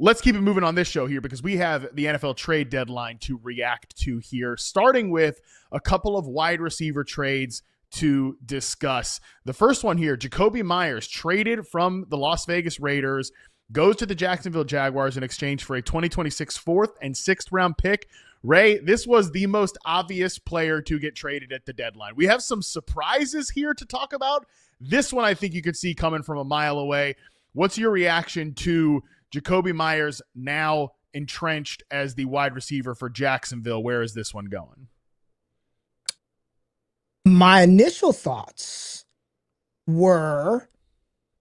let's keep it moving on this show here because we have the NFL trade deadline to react to here, starting with a couple of wide receiver trades to discuss. The first one here, Jakobi Meyers traded from the Las Vegas Raiders, goes to the Jacksonville Jaguars in exchange for a 2026 4th and 6th round pick. Ray, this was the most obvious player to get traded at the deadline. We have some surprises here to talk about. This one I think you could see coming from a mile away. What's your reaction to Jakobi Meyers now entrenched as the wide receiver for Jacksonville? Where is this one going? My initial thoughts were,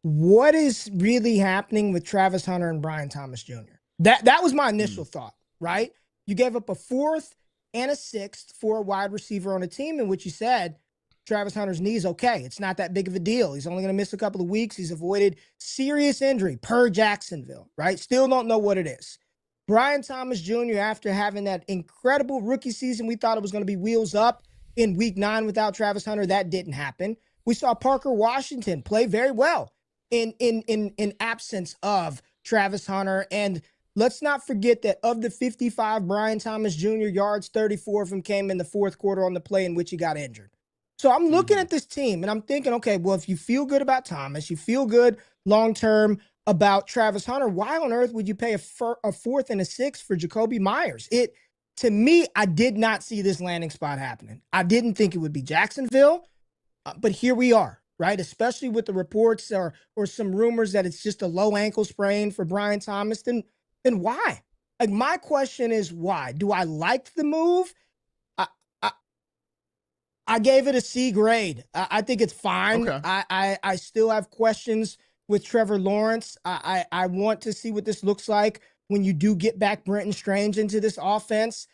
what is really happening with Travis Hunter and Brian Thomas Jr.? That was my initial thought, right? You gave up a 4th and a 6th for a wide receiver on a team in which you said Travis Hunter's knee is okay. It's not that big of a deal. He's only going to miss a couple of weeks. He's avoided serious injury per Jacksonville, right? Still don't know what it is. Brian Thomas Jr., after having that incredible rookie season, we thought it was going to be wheels up in week 9 without Travis Hunter. That didn't happen. We saw Parker Washington play very well in absence of Travis Hunter. And let's not forget that of the 55 Brian Thomas Jr. yards, 34 of them came in the 4th quarter on the play in which he got injured. So I'm looking at this team and I'm thinking, okay, well, if you feel good about Thomas, you feel good long-term about Travis Hunter, why on earth would you pay a 4th and a 6th for Jakobi Meyers? To me, I did not see this landing spot happening. I didn't think it would be Jacksonville, but here we are, right? Especially with the reports or some rumors that it's just a low ankle sprain for Brian Thomas. Then why? Like, my question is why? Do I like the move? I gave it a C grade. I think it's fine. Okay. I still have questions with Trevor Lawrence. I want to see what this looks like when you do get back Brenton Strange into this offense.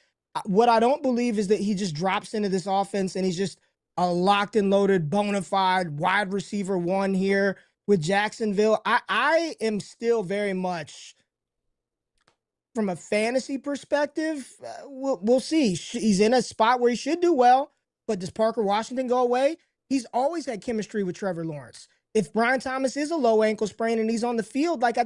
What I don't believe is that he just drops into this offense and he's just a locked and loaded, bona fide wide receiver 1 here with Jacksonville. I am still very much, from a fantasy perspective, we'll see. He's in a spot where he should do well, but does Parker Washington go away? He's always had chemistry with Trevor Lawrence. If Brian Thomas is a low ankle sprain and he's on the field, like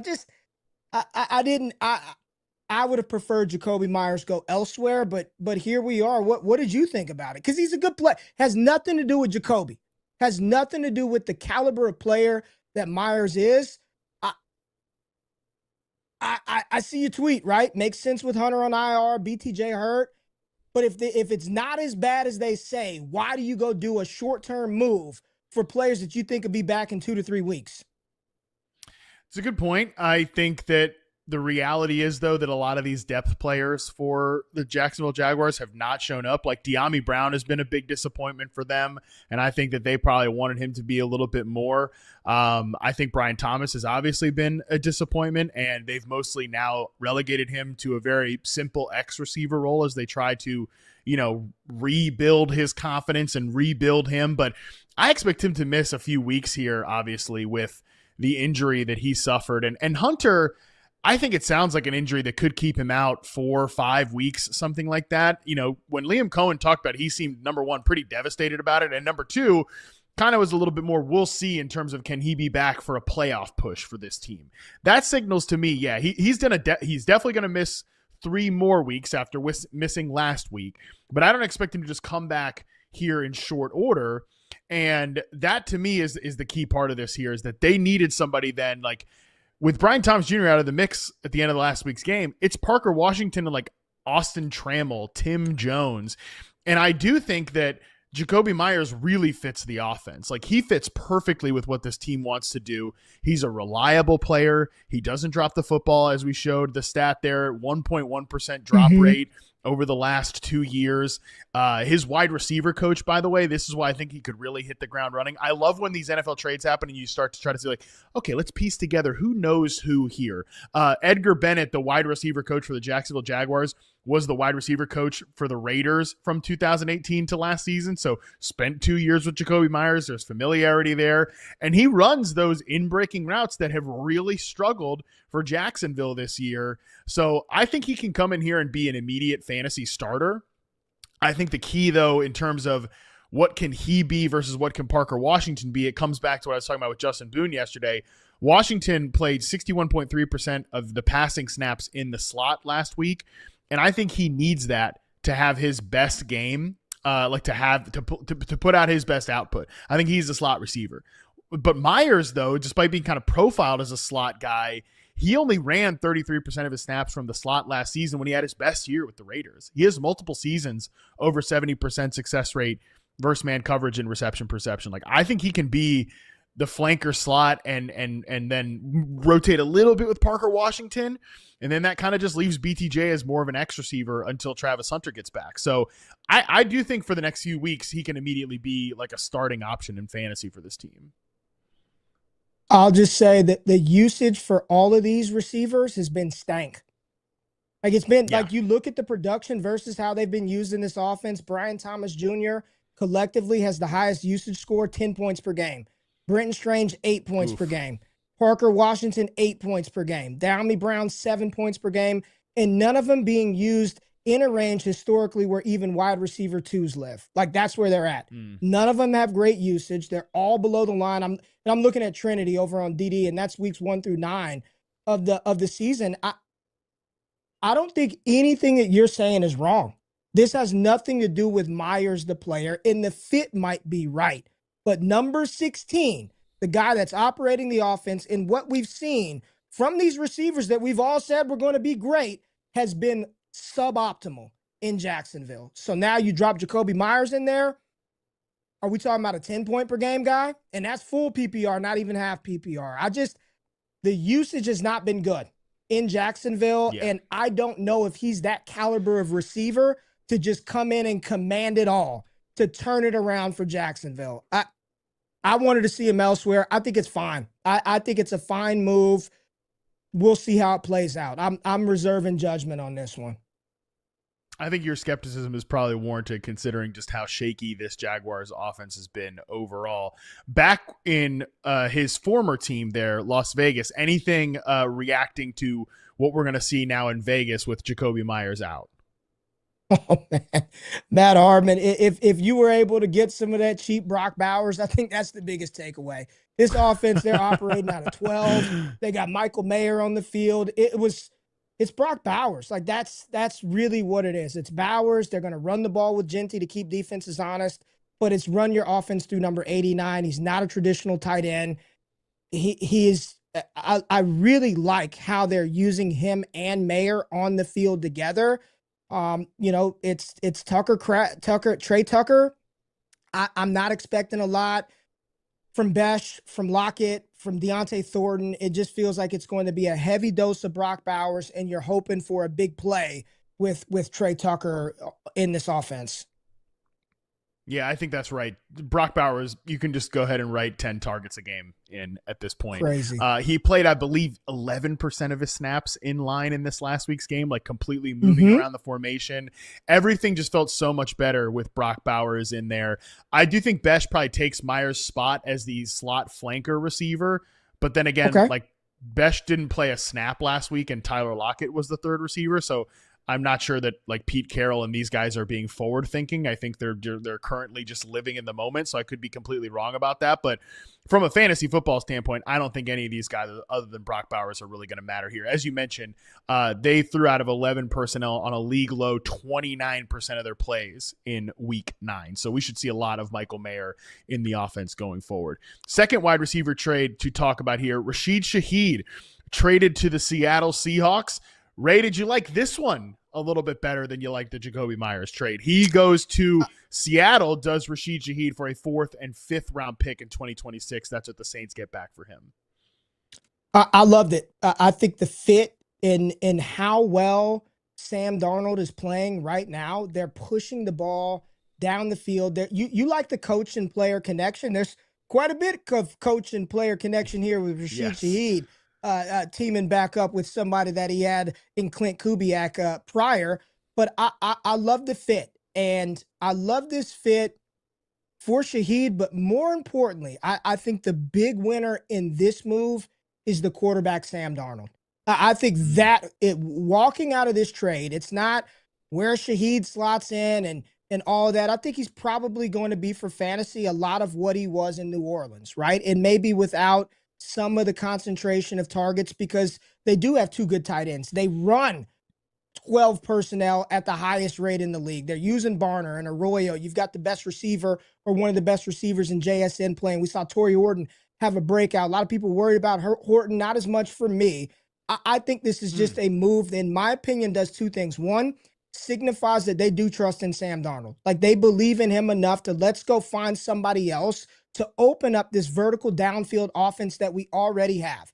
I would have preferred Jakobi Meyers go elsewhere, but here we are. What did you think about it? Because he's a good player. Has nothing to do with Jakobi. Has nothing to do with the caliber of player that Meyers is. I see your tweet, right? Makes sense with Hunter on IR, BTJ hurt. But if it's not as bad as they say, why do you go do a short-term move for players that you think could be back in 2 to 3 weeks? It's a good point. I think that the reality is, though, that a lot of these depth players for the Jacksonville Jaguars have not shown up. Like De'Ami Brown has been a big disappointment for them, and I think that they probably wanted him to be a little bit more. I think Brian Thomas has obviously been a disappointment, and they've mostly now relegated him to a very simple X receiver role as they try to, rebuild his confidence and rebuild him. But I expect him to miss a few weeks here, obviously, with the injury that he suffered. And Hunter, I think it sounds like an injury that could keep him out 4 or 5 weeks, something like that. When Liam Cohen talked about it, he seemed, number one, pretty devastated about it. And number two, kind of was a little bit more, we'll see in terms of can he be back for a playoff push for this team. That signals to me, yeah, he's definitely going to miss 3 more weeks after missing last week. But I don't expect him to just come back here in short order. And that, to me, is the key part of this here, is that they needed somebody then, like, with Brian Thomas Jr. out of the mix at the end of the last week's game, it's Parker Washington and like Austin Trammell, Tim Jones. And I do think that Jakobi Meyers really fits the offense. Like, he fits perfectly with what this team wants to do. He's a reliable player. He doesn't drop the football, as we showed the stat there, 1.1% drop rate over the last 2 years. His wide receiver coach, by the way, this is why I think he could really hit the ground running. I love when these NFL trades happen and you start to try to see, like, okay, let's piece together who knows who here. Edgar Bennett, the wide receiver coach for the Jacksonville Jaguars, was the wide receiver coach for the Raiders from 2018 to last season. So spent 2 years with Jakobi Meyers. There's familiarity there. And he runs those in-breaking routes that have really struggled for Jacksonville this year. So I think he can come in here and be an immediate fantasy starter. I think the key, though, in terms of what can he be versus what can Parker Washington be, it comes back to what I was talking about with Justin Boone yesterday. Washington played 61.3% of the passing snaps in the slot last week, and I think he needs that to have his best game, to put out his best output. I think he's a slot receiver. But Meyers, though, despite being kind of profiled as a slot guy, he only ran 33% of his snaps from the slot last season when he had his best year with the Raiders. He has multiple seasons over 70% success rate versus man coverage and reception perception. Like, I think he can be the flanker slot and then rotate a little bit with Parker Washington. And then that kind of just leaves BTJ as more of an X receiver until Travis Hunter gets back. So I do think for the next few weeks, he can immediately be like a starting option in fantasy for this team. I'll just say that the usage for all of these receivers has been stank. Like, it's been like, you look at the production versus how they've been used in this offense. Brian Thomas Jr. collectively has the highest usage score, 10 points per game. Brenton Strange, 8 points per game. Parker Washington, 8 points per game. Dyami Brown, 7 points per game. And none of them being used in a range historically where even wide receiver twos live. Like, that's where they're at. None of them have great usage. They're all below the line. I'm looking at Trinity over on DD, and that's weeks 1 through 9 of the season. I don't think anything that you're saying is wrong. This has nothing to do with Meyers, the player, and the fit might be right. But number 16, the guy that's operating the offense, and what we've seen from these receivers that we've all said were going to be great, has been suboptimal in Jacksonville. So now you drop Jacoby Meyers in there. Are we talking about a 10-point per game guy? And that's full PPR, not even half PPR. The usage has not been good in Jacksonville, and I don't know if he's that caliber of receiver to just come in and command it all, to turn it around for Jacksonville. I wanted to see him elsewhere. I think it's fine. I think it's a fine move. We'll see how it plays out. I'm reserving judgment on this one. I think your skepticism is probably warranted considering just how shaky this Jaguars offense has been overall. Back in his former team there, Las Vegas, anything reacting to what we're going to see now in Vegas with Jacoby Meyers out? Oh, man. Matt Harmon, if you were able to get some of that cheap Brock Bowers, I think that's the biggest takeaway. This offense, they're operating out of 12. They got Michael Mayer on the field. It's Brock Bowers. Like, that's really what it is. It's Bowers. They're going to run the ball with Genty to keep defenses honest, but it's run your offense through number 89. He's not a traditional tight end. He is. I really like how they're using him and Mayer on the field together. It's Trey Tucker. I'm not expecting a lot from Besh, from Lockett, from Deontay Thornton. It just feels like it's going to be a heavy dose of Brock Bowers, and you're hoping for a big play with Trey Tucker in this offense. Yeah, I think that's right. Brock Bowers, you can just go ahead and write 10 targets a game in at this point. Crazy. He played, I believe, 11% of his snaps in line in this last week's game, like completely moving around the formation. Everything just felt so much better with Brock Bowers in there. I do think Besh probably takes Meyers' spot as the slot flanker receiver. But then again, like, Besh didn't play a snap last week and Tyler Lockett was the third receiver. So I'm not sure that like Pete Carroll and these guys are being forward thinking. I think they're currently just living in the moment. So I could be completely wrong about that. But from a fantasy football standpoint, I don't think any of these guys other than Brock Bowers are really going to matter here. As you mentioned, they threw out of 11 personnel on a league low 29% of their plays in week 9. So we should see a lot of Michael Mayer in the offense going forward. Second wide receiver trade to talk about here, Rashid Shaheed traded to the Seattle Seahawks. Ray, did you like this one a little bit better than you like the Jacoby Meyers trade? He goes to Seattle, does Rashid Shaheed for a 4th and 5th round pick in 2026. That's what the Saints get back for him. I loved it. I think the fit in how well Sam Darnold is playing right now, they're pushing the ball down the field. You like the coach and player connection. There's quite a bit of coach and player connection here with Rashid Shaheed. Teaming back up with somebody that he had in Clint Kubiak prior. But I love the fit. And I love this fit for Shaheed. But more importantly, I think the big winner in this move is the quarterback, Sam Darnold. I think that walking out of this trade, it's not where Shaheed slots in and and all of that. I think he's probably going to be for fantasy a lot of what he was in New Orleans, right? And maybe without some of the concentration of targets because they do have two good tight ends. They run 12 personnel at the highest rate in the league. They're using Barner and Arroyo. You've got the best receiver or one of the best receivers in JSN playing. We saw Torrey Horton have a breakout. A lot of people worried about Horton, not as much for me. I think this is just a move that, in my opinion, does two things. One, signifies that they do trust in Sam Darnold. Like they believe in him enough to let's go find somebody else to open up this vertical downfield offense that we already have.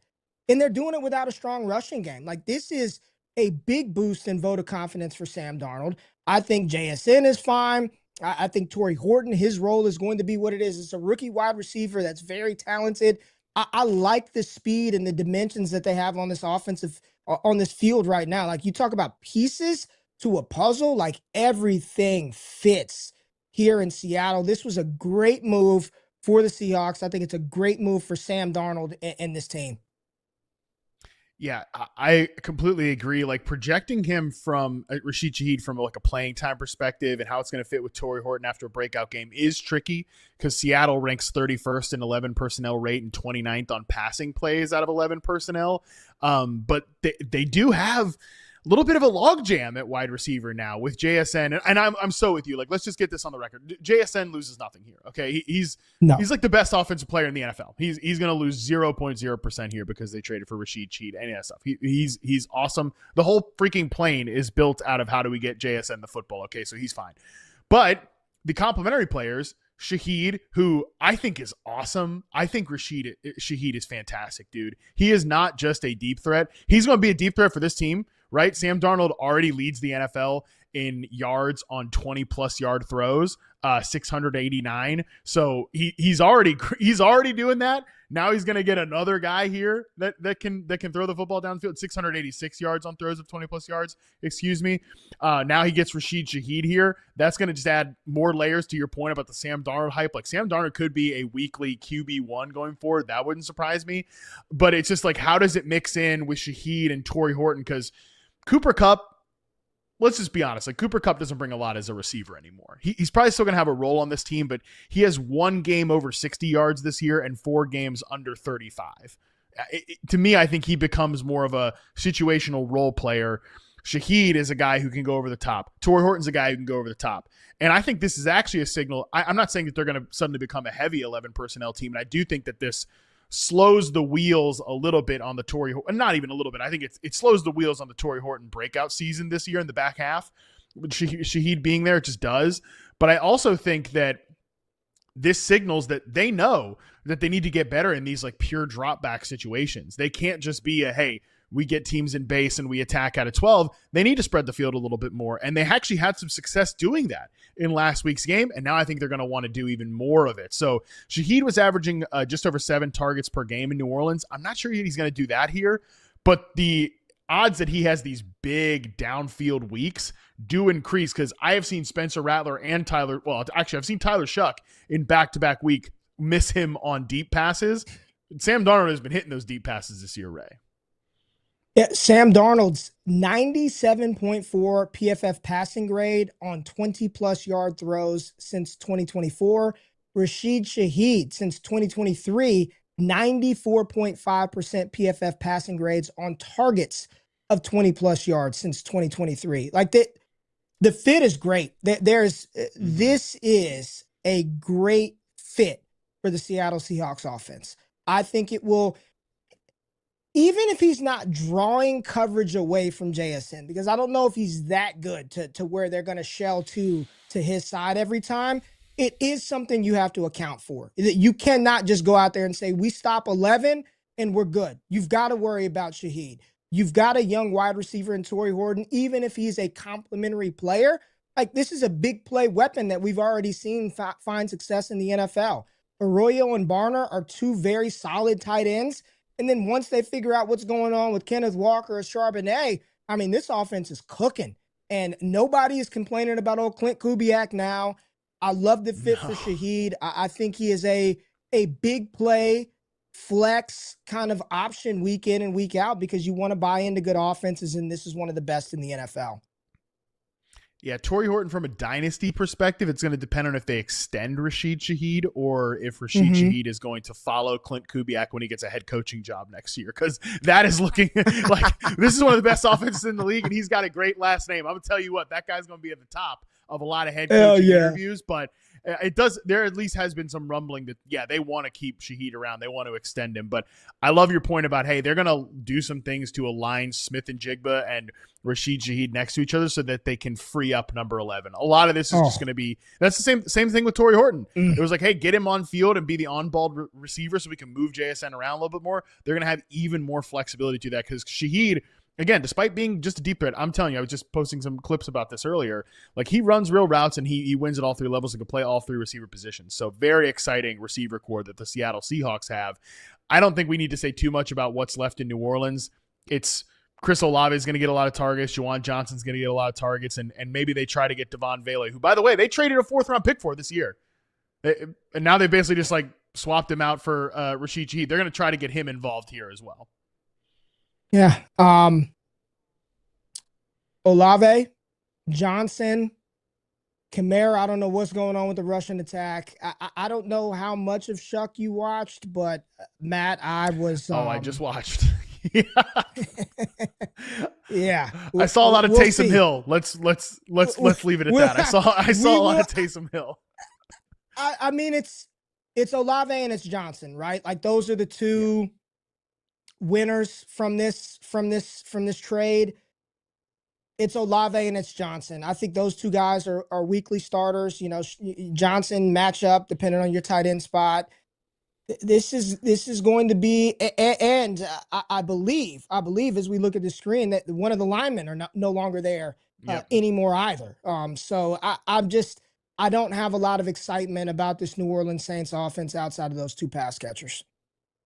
And they're doing it without a strong rushing game. Like this is a big boost in vote of confidence for Sam Darnold. I think JSN is fine. I think Torrey Horton, his role is going to be what it is. It's a rookie wide receiver that's very talented. I like the speed and the dimensions that they have on this offensive, on this field right now. Like you talk about pieces to a puzzle, like everything fits here in Seattle. This was a great move for the Seahawks. I think it's a great move for Sam Darnold and this team. Yeah, I completely agree. Like projecting him from Rashid Shaheed from like a playing time perspective and how it's going to fit with Torrey Horton after a breakout game is tricky because Seattle ranks 31st in 11 personnel rate and 29th on passing plays out of 11 personnel. But they do have a little bit of a logjam at wide receiver now with JSN. And I'm so with you. Like, let's just get this on the record. JSN loses nothing here. Okay. He's like the best offensive player in the NFL. He's going to lose 0.0% here because they traded for Rashid Shaheed, any of that stuff. He's awesome. The whole freaking plane is built out of how do we get JSN the football. Okay. So he's fine. But the complementary players, Shaheed, who I think is awesome. I think Shaheed is fantastic, dude. He is not just a deep threat. He's going to be a deep threat for this team. Right? Sam Darnold already leads the NFL in yards on 20+ yard throws, 689. So he's already doing that. Now he's going to get another guy here that can throw the football downfield, 686 yards on throws of 20+ yards. Excuse me. Now he gets Rashid Shaheed here. That's going to just add more layers to your point about the Sam Darnold hype. Like Sam Darnold could be a weekly QB1 going forward. That wouldn't surprise me. But it's just like, how does it mix in with Shaheed and Torrey Horton? Because Cooper Kupp, let's just be honest. Like Cooper Kupp doesn't bring a lot as a receiver anymore. He's probably still going to have a role on this team, but he has one game over 60 yards this year and 4 games under 35. To me, I think he becomes more of a situational role player. Shaheed is a guy who can go over the top. Torrey Horton's a guy who can go over the top. And I think this is actually a signal. I'm not saying that they're going to suddenly become a heavy 11 personnel team. And I do think that this slows the wheels a little bit on the Torrey Horton, not even a little bit. I think it slows the wheels on the Torrey Horton breakout season this year in the back half. Shaheed being there, it just does. But I also think that this signals that they know that they need to get better in these like pure drop back situations. They can't just be hey, we get teams in base and we attack out of 12. They need to spread the field a little bit more. And they actually had some success doing that in last week's game. And now I think they're going to want to do even more of it. So Shaheed was averaging just over 7 targets per game in New Orleans. I'm not sure he's going to do that here, but the odds that he has these big downfield weeks do increase because I have seen Spencer Rattler and I've seen Tyler Shuck in back-to-back week miss him on deep passes. Sam Darnold has been hitting those deep passes this year, Ray. Yeah, Sam Darnold's 97.4 PFF passing grade on 20+ yard throws since 2024. Rashid Shaheed since 2023, 94.5% PFF passing grades on targets of 20+ yards since 2023. Like the fit is great. This is a great fit for the Seattle Seahawks offense. I think it will, even if he's not drawing coverage away from JSN, because I don't know if he's that good to where they're going to shell to his side every time, it is something you have to account for. You cannot just go out there and say, we stop 11 and we're good. You've got to worry about Shaheed. You've got a young wide receiver in Torrey Horton, even if he's a complimentary player. Like, this is a big play weapon that we've already seen find success in the NFL. Arroyo and Barner are 2 very solid tight ends. And then once they figure out what's going on with Kenneth Walker or Charbonnet, I mean, this offense is cooking. And nobody is complaining about old Clint Kubiak now. I love the fit for Shaheed. I think he is a big play flex kind of option week in and week out because you want to buy into good offenses, and this is one of the best in the NFL. Yeah, Torrey Horton from a dynasty perspective, it's going to depend on if they extend Rashid Shaheed or if Rashid Shaheed is going to follow Clint Kubiak when he gets a head coaching job next year. Because that is looking like this is one of the best offenses in the league, and he's got a great last name. I'm going to tell you what, that guy's going to be at the top of a lot of head coaching interviews, but it does. There at least has been some rumbling that, yeah, they want to keep Shaheed around. They want to extend him. But I love your point about, hey, they're going to do some things to align Smith and Jigba and Rashid Shaheed next to each other so that they can free up number 11. A lot of this is just going to be, that's the same thing with Torrey Horton. It was like, hey, get him on field and be the on-ball receiver so we can move JSN around a little bit more. They're going to have even more flexibility to that because Shaheed, again, despite being just a deep threat, I'm telling you, I was just posting some clips about this earlier. Like, he runs real routes and he wins at all three levels and can play all three receiver positions. So very exciting receiver core that the Seattle Seahawks have. I don't think we need to say too much about what's left in New Orleans. It's Chris Olave is going to get a lot of targets. Juwan Johnson's going to get a lot of targets. And maybe they try to get Devon Vele, who, by the way, they traded a 4th-round pick for this year. And now they basically just like swapped him out for Rashid Shaheed. They're going to try to get him involved here as well. Yeah. Olave, Johnson, Kamara, I don't know what's going on with the Russian attack. I don't know how much of Shuck you watched, but Matt, I was. I just watched. Yeah. Yeah. I saw a lot of Taysom Hill. Let's leave it at that. I saw a lot of Taysom Hill. I mean, it's Olave and it's Johnson, right? Like, those are the two winners from this trade. It's Olave and it's Johnson. I think those two guys are weekly starters. You know, Johnson matchup depending on your tight end spot. This is going to be, and I believe as we look at the screen that one of the linemen are no longer there anymore either. So I don't have a lot of excitement about this New Orleans Saints offense outside of those two pass catchers.